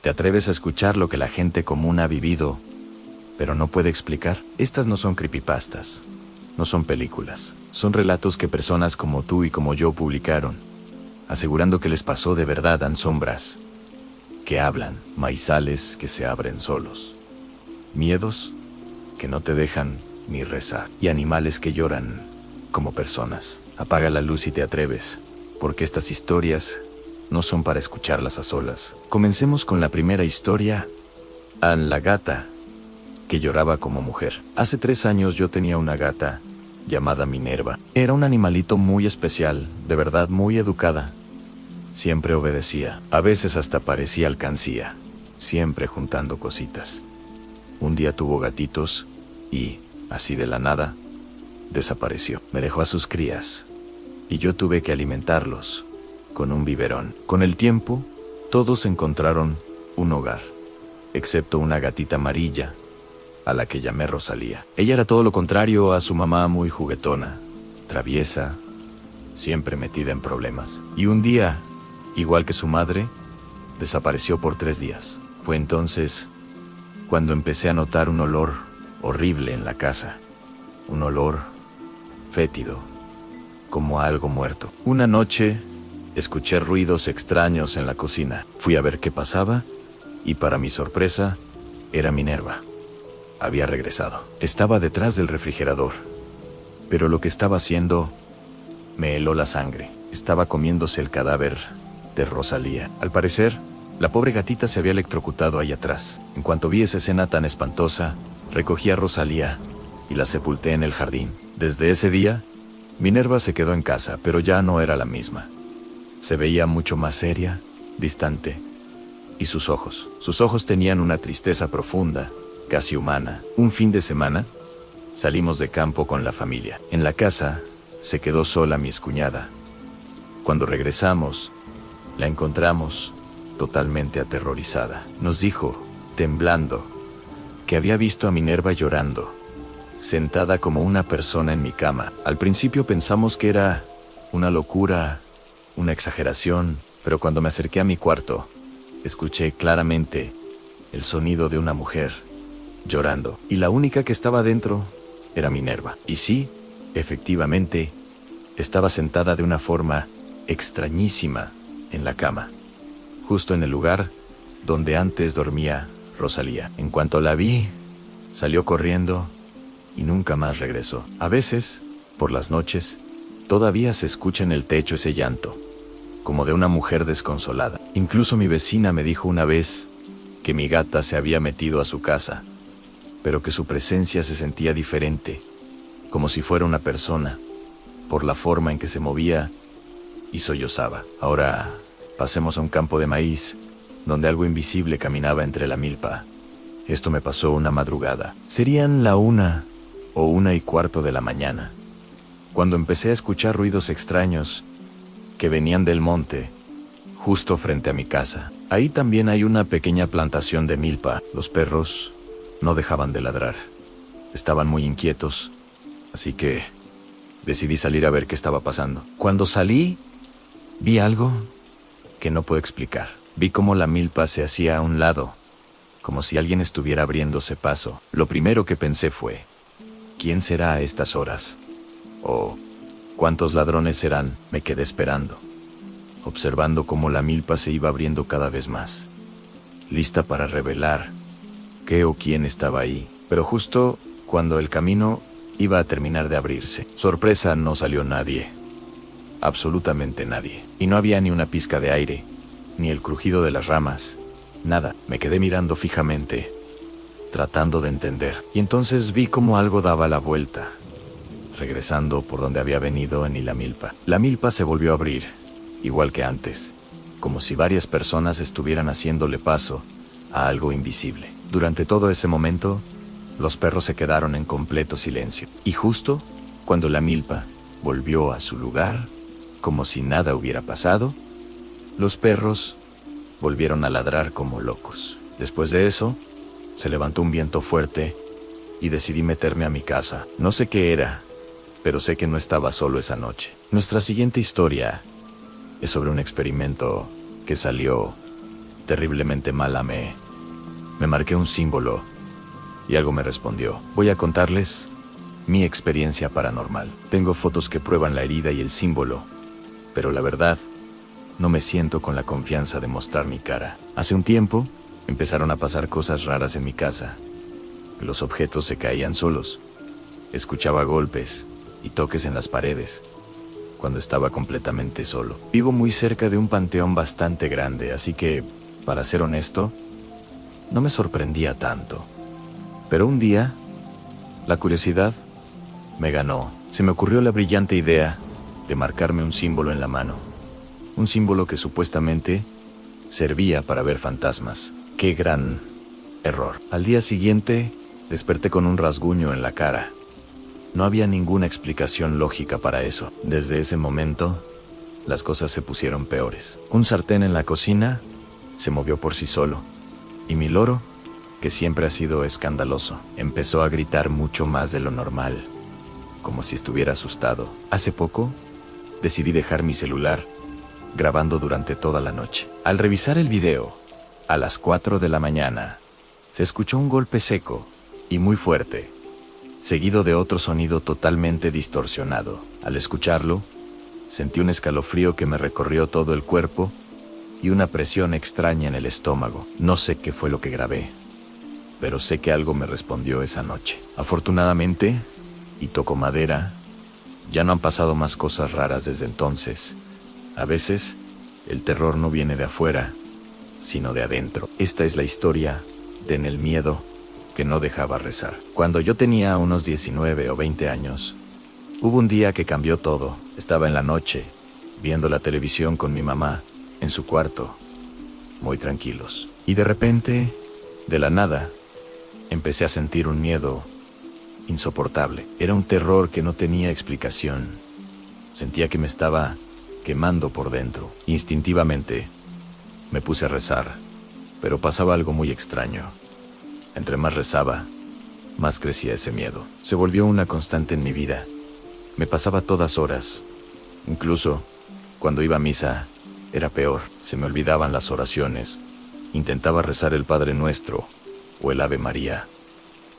¿Te atreves a escuchar lo que la gente común ha vivido, pero no puede explicar? Estas no son creepypastas, no son películas, son relatos que personas como tú y como yo publicaron, asegurando que les pasó de verdad. En sombras que hablan, maizales que se abren solos, miedos que no te dejan ni rezar, y animales que lloran como personas. Apaga la luz si te atreves, porque estas historias no son para escucharlas a solas. Comencemos con la primera historia. Ann, la gata que lloraba como mujer. Hace 3 años yo tenía una gata llamada Minerva. Era un animalito muy especial, de verdad muy educada. Siempre obedecía, a veces hasta parecía alcancía, siempre juntando cositas. Un día tuvo gatitos y, así de la nada, desapareció. Me dejó a sus crías y yo tuve que alimentarlos con un biberón. Con el tiempo, todos encontraron un hogar, excepto una gatita amarilla, a la que llamé Rosalía. Ella era todo lo contrario a su mamá, muy juguetona, traviesa, siempre metida en problemas. Y un día, igual que su madre, desapareció por 3 días. Fue entonces cuando empecé a notar un olor horrible en la casa. Un olor fétido, como a algo muerto. Una noche, escuché ruidos extraños en la cocina. Fui a ver qué pasaba y, para mi sorpresa, era Minerva. Había regresado. Estaba detrás del refrigerador, pero lo que estaba haciendo me heló la sangre. Estaba comiéndose el cadáver de Rosalía. Al parecer, la pobre gatita se había electrocutado ahí atrás. En cuanto vi esa escena tan espantosa, recogí a Rosalía y la sepulté en el jardín. Desde ese día, Minerva se quedó en casa, pero ya no era la misma. Se veía mucho más seria, distante, y sus ojos tenían una tristeza profunda, casi humana. Un fin de semana, salimos de campo con la familia. En la casa, se quedó sola mi excuñada. Cuando regresamos, la encontramos totalmente aterrorizada. Nos dijo, temblando, que había visto a Minerva llorando, sentada como una persona en mi cama. Al principio pensamos que era una locura, una exageración, pero cuando me acerqué a mi cuarto, escuché claramente el sonido de una mujer llorando, y la única que estaba dentro era Minerva. Y sí, efectivamente, estaba sentada de una forma extrañísima en la cama, justo en el lugar donde antes dormía Rosalía. En cuanto la vi, salió corriendo y nunca más regresó. A veces, por las noches, todavía se escucha en el techo ese llanto, como de una mujer desconsolada. Incluso mi vecina me dijo una vez que mi gata se había metido a su casa, pero que su presencia se sentía diferente, como si fuera una persona, por la forma en que se movía y sollozaba. Ahora, pasemos a un campo de maíz, donde algo invisible caminaba entre la milpa. Esto me pasó una madrugada. Serían la 1 o 1:15 de la mañana, cuando empecé a escuchar ruidos extraños que venían del monte, justo frente a mi casa. Ahí también hay una pequeña plantación de milpa. Los perros no dejaban de ladrar. Estaban muy inquietos, así que decidí salir a ver qué estaba pasando. Cuando salí, vi algo que no puedo explicar. Vi cómo la milpa se hacía a un lado, como si alguien estuviera abriéndose paso. Lo primero que pensé fue, ¿quién será a estas horas? ¿O cuántos ladrones serán? Me quedé esperando, observando cómo la milpa se iba abriendo cada vez más, lista para revelar qué o quién estaba ahí. Pero justo cuando el camino iba a terminar de abrirse, sorpresa, no salió nadie. Absolutamente nadie. Y no había ni una pizca de aire, ni el crujido de las ramas, nada. Me quedé mirando fijamente, tratando de entender. Y entonces vi cómo algo daba la vuelta, regresando por donde había venido en la milpa. La milpa se volvió a abrir, igual que antes, como si varias personas estuvieran haciéndole paso a algo invisible. Durante todo ese momento, los perros se quedaron en completo silencio. Y justo cuando la milpa volvió a su lugar, como si nada hubiera pasado, los perros volvieron a ladrar como locos. Después de eso, se levantó un viento fuerte y decidí meterme a mi casa. No sé qué era, pero sé que no estaba solo esa noche. Nuestra siguiente historia es sobre un experimento que salió terriblemente mal. Me marqué un símbolo y algo me respondió. Voy a contarles mi experiencia paranormal. Tengo fotos que prueban la herida y el símbolo, pero la verdad, no me siento con la confianza de mostrar mi cara. Hace un tiempo, empezaron a pasar cosas raras en mi casa. Los objetos se caían solos. Escuchaba golpes y toques en las paredes cuando estaba completamente solo. Vivo muy cerca de un panteón bastante grande, así que, para ser honesto, no me sorprendía tanto. Pero un día, la curiosidad me ganó. Se me ocurrió la brillante idea de marcarme un símbolo en la mano. Un símbolo que supuestamente servía para ver fantasmas. ¡Qué gran error! Al día siguiente, desperté con un rasguño en la cara. No había ninguna explicación lógica para eso. Desde ese momento, las cosas se pusieron peores. Un sartén en la cocina se movió por sí solo, y mi loro, que siempre ha sido escandaloso, empezó a gritar mucho más de lo normal, como si estuviera asustado. Hace poco, decidí dejar mi celular grabando durante toda la noche. Al revisar el video, a las 4 de la mañana, se escuchó un golpe seco y muy fuerte, seguido de otro sonido totalmente distorsionado. Al escucharlo, sentí un escalofrío que me recorrió todo el cuerpo y una presión extraña en el estómago. No sé qué fue lo que grabé, pero sé que algo me respondió esa noche. Afortunadamente, y toco madera, ya no han pasado más cosas raras desde entonces. A veces, el terror no viene de afuera, sino de adentro. Esta es la historia de el miedo que no dejaba rezar. Cuando yo tenía unos 19 o 20 años, hubo un día que cambió todo. Estaba en la noche, viendo la televisión con mi mamá, en su cuarto, muy tranquilos. Y de repente, de la nada, empecé a sentir un miedo insoportable. Era un terror que no tenía explicación. Sentía que me estaba quemando por dentro. Instintivamente, me puse a rezar, pero pasaba algo muy extraño. Entre más rezaba, más crecía ese miedo. Se volvió una constante en mi vida. Me pasaba todas horas. Incluso, cuando iba a misa, era peor. Se me olvidaban las oraciones. Intentaba rezar el Padre Nuestro o el Ave María,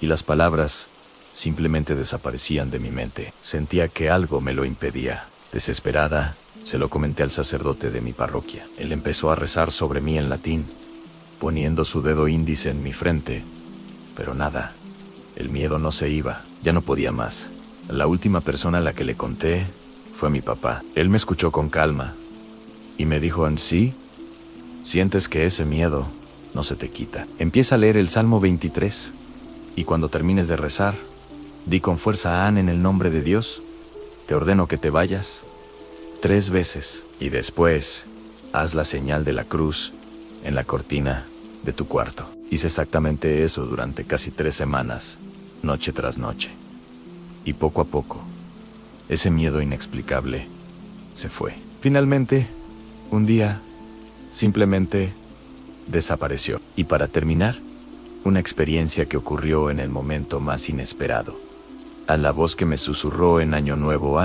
y las palabras simplemente desaparecían de mi mente. Sentía que algo me lo impedía. Desesperada, se lo comenté al sacerdote de mi parroquia. Él empezó a rezar sobre mí en latín, poniendo su dedo índice en mi frente. Pero nada, el miedo no se iba, ya no podía más. La última persona a la que le conté fue mi papá. Él me escuchó con calma y me dijo: sí, sientes que ese miedo no se te quita. Empieza a leer el Salmo 23 y cuando termines de rezar, di con fuerza: en el nombre de Dios, te ordeno que te vayas 3 veces y después haz la señal de la cruz en la cortina de tu cuarto. Hice exactamente eso durante casi 3 semanas, noche tras noche. Y poco a poco, ese miedo inexplicable se fue. Finalmente, un día, simplemente desapareció. Y para terminar, una experiencia que ocurrió en el momento más inesperado. A la voz que me susurró en Año Nuevo: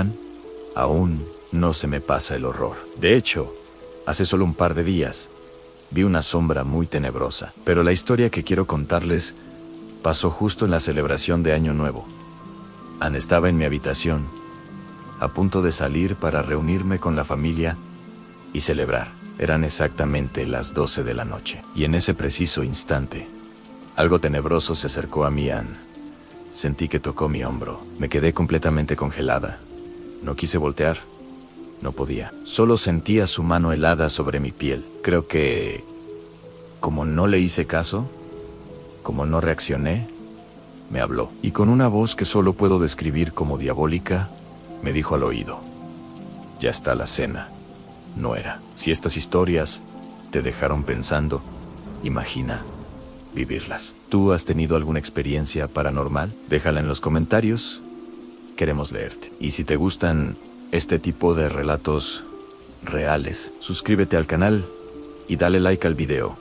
aún no se me pasa el horror. De hecho, hace solo un par de días, vi una sombra muy tenebrosa. Pero la historia que quiero contarles pasó justo en la celebración de Año Nuevo. Estaba en mi habitación, a punto de salir para reunirme con la familia y celebrar. Eran exactamente las 12 de la noche. Y en ese preciso instante, algo tenebroso se acercó a mí. Sentí que tocó mi hombro. Me quedé completamente congelada. No quise voltear. No podía. Solo sentía su mano helada sobre mi piel. Creo que, como no le hice caso, como no reaccioné, me habló. Y con una voz que solo puedo describir como diabólica, me dijo al oído: ya está la cena. No era. Si estas historias te dejaron pensando, imagina vivirlas. ¿Tú has tenido alguna experiencia paranormal? Déjala en los comentarios. Queremos leerte. Y si te gustan este tipo de relatos reales, suscríbete al canal y dale like al video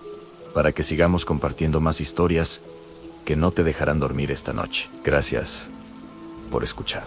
para que sigamos compartiendo más historias que no te dejarán dormir esta noche. Gracias por escuchar.